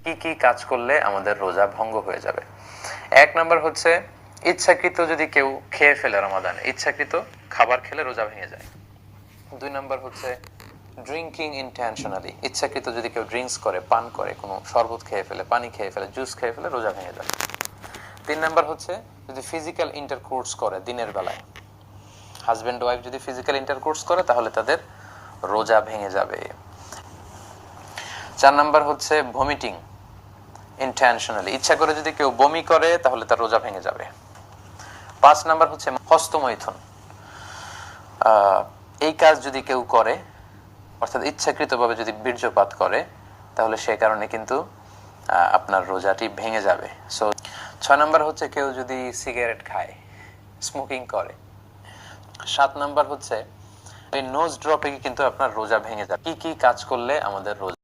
কি কি কাজ করলে আমাদের রোজা ভঙ্গ হয়ে যাবে? এক নাম্বার হচ্ছে ইচ্ছাকৃত যদি কেউ খেয়ে ফেলে রমাদানে, ইচ্ছাকৃত খাবার খেলে রোজা ভেঙে যায়। দুই নাম্বার হচ্ছে ড্রিঙ্কিং ইনটেনশনালি, ইচ্ছাকৃত যদি কেউ ড্রিঙ্কস করে, পান করে, কোনো শরবত খেয়ে ফেলে, পানি খেয়ে ফেলে, জুস খেয়ে ফেলে, রোজা ভেঙে যায়। তিন নাম্বার হচ্ছে যদি ফিজিক্যাল ইন্টারকোর্স করে দিনের বেলায়, হাজব্যান্ড ওয়াইফ যদি ফিজিক্যাল ইন্টারকোর্স করে তাহলে তাদের রোজা ভেঙে যাবে। চার নাম্বার হচ্ছে ভমিটিং ইনটেনশনালি, ইচ্ছা করে যদি কেউ বমি করে তাহলে তার রোজা ভেঙে যাবে। পাঁচ নাম্বার হচ্ছে হস্তমৈথুন, এই কাজ যদি কেউ করে অর্থাৎ ইচ্ছাকৃতভাবে যদি বীর্যপাত করে তাহলে সে কারণে কিন্তু আপনার রোজাটি ভেঙে যাবে। সো ছয় নাম্বার হচ্ছে কেউ যদি সিগারেট খায়, স্মোকিং করে। সাত নাম্বার হচ্ছে এই নোজ ড্রপে কিন্তু আপনার রোজা ভেঙে যাবে। কি কি কাজ করলে আমাদের রোজা